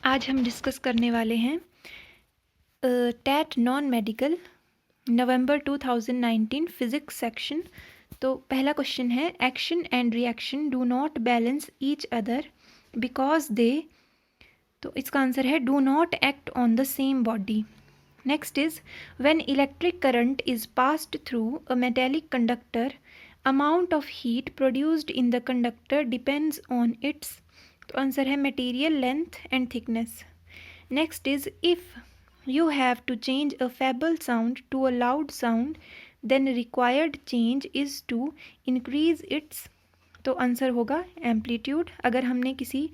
आज हम डिस्कस करने वाले हैं टैट नॉन मेडिकल नवंबर 2019 फिजिक्स सेक्शन। तो पहला क्वेश्चन है, action and reaction do not balance each other because they, तो इसका आंसर है do not act on the same body. Next is when electric current is passed through a metallic conductor, amount of heat produced in the conductor depends on it's, तो answer है material length and thickness. Next is if you have to change a feeble sound to a loud sound, then required change is to increase its, तो answer होगा amplitude. अगर हमने किसी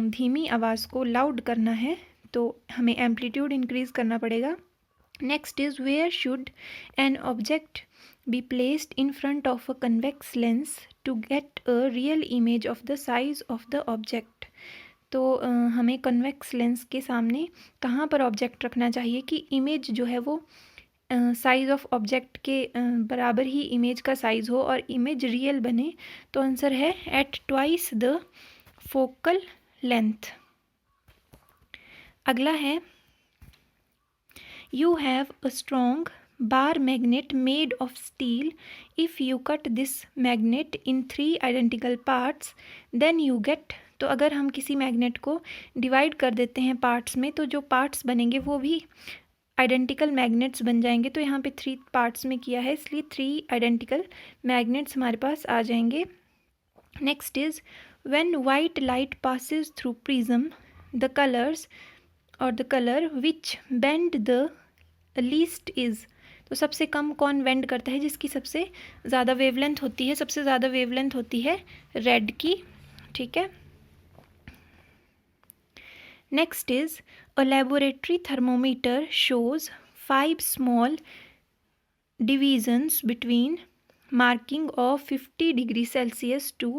धीमी आवाज़ को लाउड करना है तो हमें एम्पलीट्यूड इंक्रीज करना पड़ेगा। Next is where should an object be placed in front of a convex lens to get a real image of the size of the object, तो हमें कन्वेक्स लेंस के सामने कहाँ पर ऑब्जेक्ट रखना चाहिए कि इमेज जो है वो साइज़ ऑफ ऑब्जेक्ट के बराबर ही इमेज का साइज़ हो और इमेज रियल बने, तो आंसर है at twice the focal length. अगला है, you have a strong bar magnet made of steel, if you cut this magnet in 3 identical parts then you get, तो अगर हम किसी मैग्नेट को डिवाइड कर देते हैं पार्ट्स में तो जो पार्ट्स बनेंगे वो भी आइडेंटिकल मैग्नेट्स बन जाएंगे। तो यहाँ पे 3 पार्ट्स में किया है इसलिए 3 आइडेंटिकल मैग्नेट्स हमारे पास आ जाएंगे। Next is when white light passes through prism the colours और the colour which bend the least is, तो सबसे कम कौन बेंड करता है, जिसकी सबसे ज़्यादा वेवलेंथ होती है, सबसे ज़्यादा वेवलेंथ होती है रेड की। ठीक है। Next is a laboratory thermometer shows 5 small divisions between marking of 50 degree Celsius to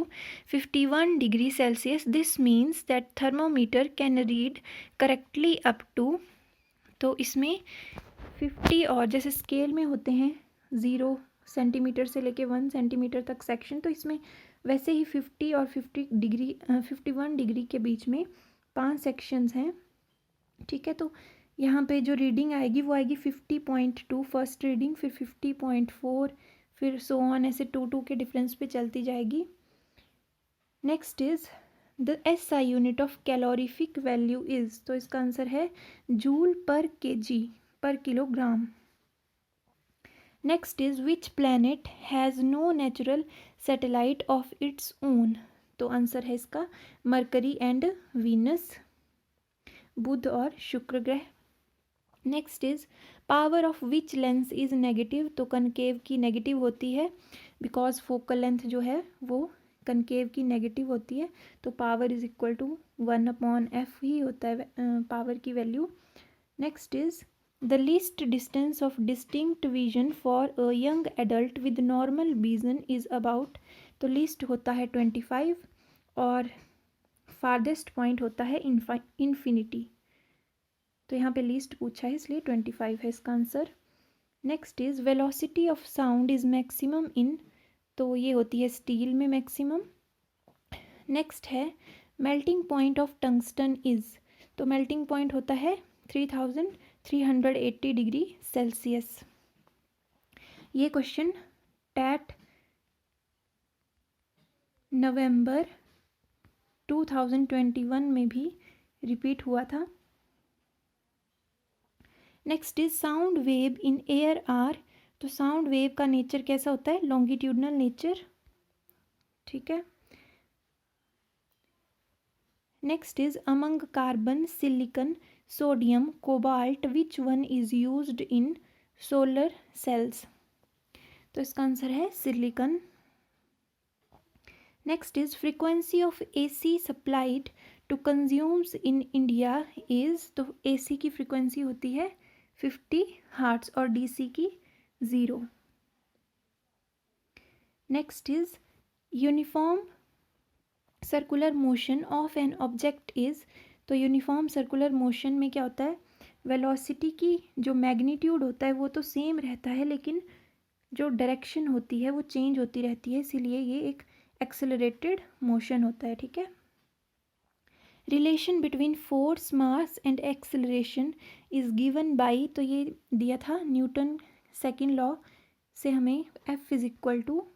51 degree Celsius. This means that thermometer can read correctly up to, तो इसमें 50 और जैसे स्केल में होते हैं 0 सेंटीमीटर से लेके 1 सेंटीमीटर तक सेक्शन, तो इसमें वैसे ही 50 और 51 डिग्री के बीच में 5 सेक्शंस हैं। ठीक है, तो यहाँ पे जो रीडिंग आएगी वो आएगी 50.2 फर्स्ट रीडिंग, फिर 50.4, फिर सो ऑन, ऐसे 2 के डिफरेंस पे चलती जाएगी। Next is the SI unit of calorific value is, तो इसका आंसर है joule per KG per kilogram. Next is which planet has no natural satellite of its own, तो आंसर है इसका मरकरी एंड वीनस, बुध और शुक्र ग्रह। Next is power of which lens is negative, तो कनकेव की नेगेटिव होती है बिकॉज फोकल लेंथ जो है वो कनकेव की नेगेटिव होती है, तो power is equal to 1/f ही होता है पावर की value. Next is the least distance of distinct vision for a young adult with normal vision is about, तो लीस्ट होता है 25 और फारदेस्ट पॉइंट होता है इन्फिनिटी, तो यहाँ पे लीस्ट पूछा है इसलिए 25 है इसका answer. Next is velocity of sound is maximum in, तो ये होती है स्टील में मैक्सिमम। नेक्स्ट है melting point of tungsten is, तो मेल्टिंग पॉइंट होता है 3380 डिग्री सेल्सियस। ये क्वेश्चन टैट नवंबर 2021 में भी रिपीट हुआ था। Next is sound wave in air are, तो साउंड वेव का नेचर कैसा होता है, लॉन्गिट्यूडनल नेचर। ठीक है। Next is among carbon, silicon, sodium, cobalt which one is used in solar cells, तो इसका आंसर है silicon. Next is frequency of AC supplied to consumers in India is, तो AC की फ्रीक्वेंसी होती है 50 hertz और DC की 0। Next is uniform circular motion of an object is, तो यूनिफॉर्म सर्कुलर मोशन में क्या होता है, वेलोसिटी की जो मैग्नीट्यूड होता है वो तो सेम रहता है लेकिन जो डायरेक्शन होती है वो चेंज होती रहती है, इसीलिए ये एक एक्सेलरेटेड मोशन होता है। ठीक है। Relation between force mass and acceleration is given by, तो ये दिया था न्यूटन सेकेंड लॉ से हमें, F is equal to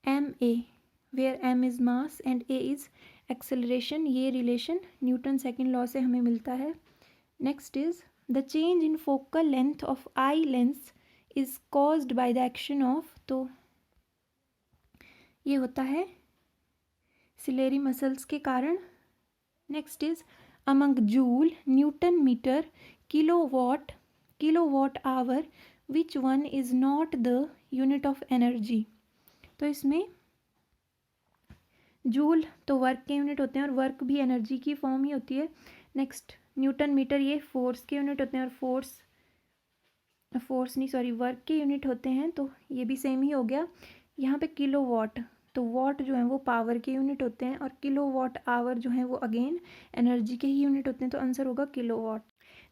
M A, where M is mass and A is acceleration. ये रिलेशन न्यूटन सेकेंड लॉ से हमें मिलता है। Next is the change in focal length of eye lens is caused by the action of, तो ये होता है ciliary muscles के कारण। Next is among joule, newton metre, kilowatt hour, which one is not the unit of energy. तो इसमें joule तो work के यूनिट होते हैं और वर्क भी एनर्जी की फॉर्म ही होती है। नेक्स्ट न्यूटन मीटर, ये फोर्स के यूनिट होते हैं और वर्क के यूनिट होते हैं, तो ये भी सेम ही हो गया। यहाँ पे किलोवाट, तो वाट जो है वो पावर के यूनिट होते हैं और किलोवाट आवर जो है वो अगेन एनर्जी के ही यूनिट होते हैं, तो आंसर होगा kilowatt.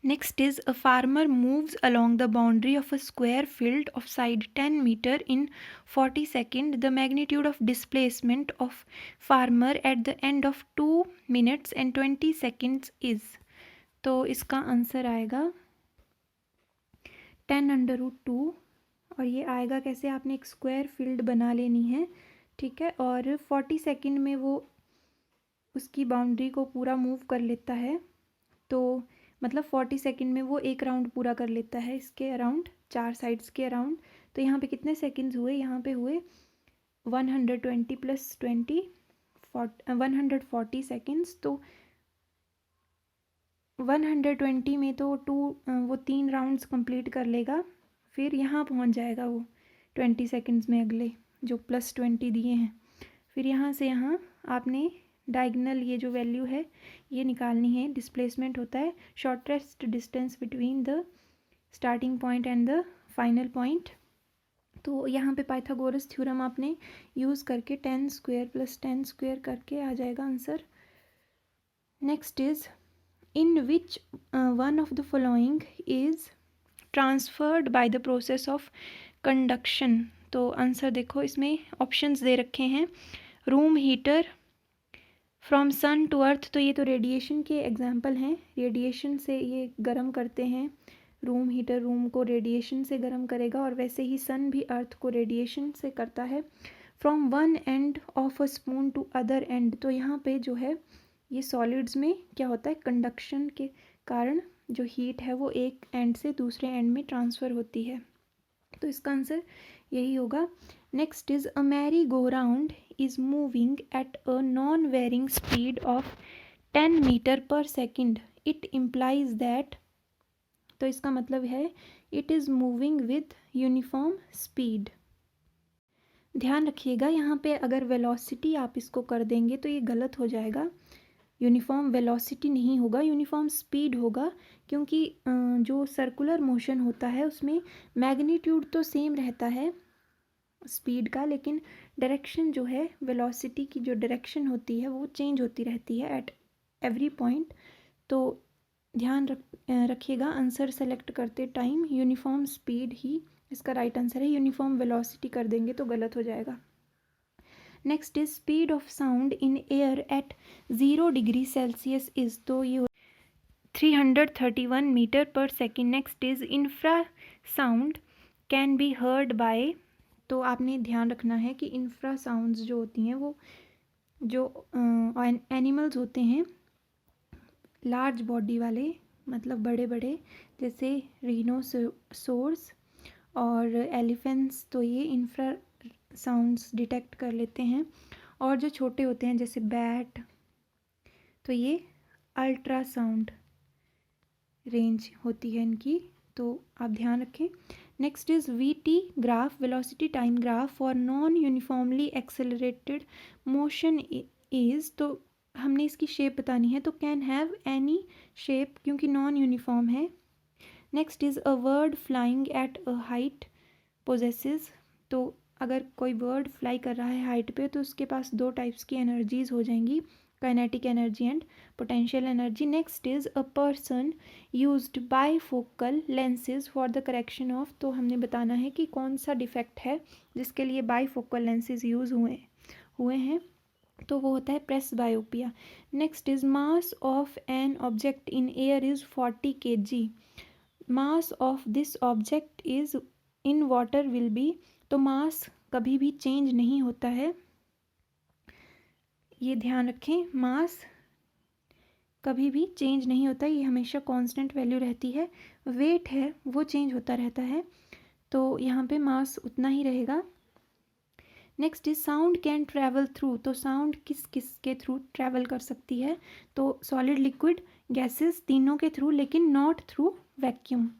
Next is a farmer moves along the boundary of a square field of side 10 metre in 40 second. The magnitude of displacement of farmer at the end of 2 minutes and 20 seconds is, तो इसका answer आएगा 10√2। और ये आएगा कैसे, आपने एक square field बना लेनी है, ठीक है, और 40 सेकेंड में वो उसकी बाउंड्री को पूरा मूव कर लेता है, तो मतलब 40 सेकेंड में वो एक राउंड पूरा कर लेता है इसके अराउंड, 4 साइड्स के अराउंड। तो यहाँ पे कितने सेकेंड्स हुए, यहाँ पे हुए 120 + 20 140 सेकेंड्स। तो 120 में तो वो 3 राउंड्स कंप्लीट कर लेगा, फिर यहाँ पहुँच जाएगा वो 20 सेकेंड्स में अगले जो +20 दिए हैं। फिर यहाँ से यहाँ आपने डायगनल ये जो वैल्यू है ये निकालनी है। डिस्प्लेसमेंट होता है shortest distance between the starting point and the final point. तो यहाँ पे पाइथागोरस थ्योरम आपने यूज़ करके 10² + 10² करके आ जाएगा answer. Next is in which one of the following is transferred by the process of conduction. तो आंसर देखो, इसमें ऑप्शंस दे रखे हैं। Room heater, from sun to earth, तो ये तो रेडिएशन के एग्जाम्पल हैं, रेडिएशन से ये गर्म करते हैं। रूम हीटर रूम को रेडिएशन से गर्म करेगा और वैसे ही सन भी अर्थ को रेडिएशन से करता है। From one end of a spoon to other end, तो यहाँ पे जो है ये सॉलिड्स में क्या होता है, कंडक्शन के कारण जो हीट है वो एक एंड से दूसरे एंड में ट्रांसफ़र होती है, तो इसका आंसर यही होगा। Next is a merry go round is moving at a non varying speed of 10 metre per second, it implies that, तो इसका मतलब है it is moving with uniform speed. ध्यान रखिएगा यहाँ पे अगर वेलोसिटी आप इसको कर देंगे तो ये गलत हो जाएगा, यूनिफॉर्म वेलोसिटी नहीं होगा, यूनिफॉर्म स्पीड होगा, क्योंकि जो सर्कुलर मोशन होता है उसमें मैग्नीट्यूड तो सेम रहता है स्पीड का, लेकिन डायरेक्शन जो है वेलोसिटी की जो डायरेक्शन होती है वो चेंज होती रहती है एट एवरी पॉइंट। तो ध्यान रखिएगा आंसर सेलेक्ट करते टाइम यूनिफॉर्म स्पीड ही इसका राइट आंसर है, यूनिफॉर्म वेलोसिटी कर देंगे तो गलत हो जाएगा। Next is speed of sound in air at 0 degree Celsius is, तो ये 331 metre per second. Next is infra sound can be heard by, तो आपने ध्यान रखना है कि इंफ्रा साउंड्स जो होती हैं वो जो एनिमल्स होते हैं लार्ज बॉडी वाले, मतलब बड़े बड़े, जैसे रीनोसोर्स और एलिफेंट्स, तो ये इंफ्रा साउंड्स डिटेक्ट कर लेते हैं। और जो छोटे होते हैं जैसे बैट, तो ये अल्ट्रासाउंड रेंज होती है इनकी, तो आप ध्यान रखें। Next is VT graph, velocity time graph for non uniformly accelerated motion is, तो हमने इसकी शेप बतानी है, तो कैन हैव एनी शेप क्योंकि नॉन यूनिफॉर्म है। Next is a word flying at a height possesses, तो अगर कोई बर्ड फ्लाई कर रहा है हाइट पे तो उसके पास 2 टाइप्स की एनर्जीज हो जाएंगी, kinetic energy and potential energy. Next is a person used bifocal lenses for the correction of, तो हमने बताना है कि कौन सा डिफेक्ट है जिसके लिए बाईफोकल लेंसेज यूज़ हुए हैं। तो वो होता है presbyopia. Next is mass of an object in air is 40 kg, mass of this object is in water will be. तो मास कभी भी चेंज नहीं होता है, ये ध्यान रखें, मास कभी भी चेंज नहीं होता, ये हमेशा कांस्टेंट वैल्यू रहती है। वेट है वो चेंज होता रहता है, तो यहाँ पे मास उतना ही रहेगा। Next is sound can travel through, तो साउंड किस किस के थ्रू ट्रैवल कर सकती है, तो सॉलिड, लिक्विड, गैसेस, तीनों के थ्रू, लेकिन नॉट थ्रू वैक्यूम।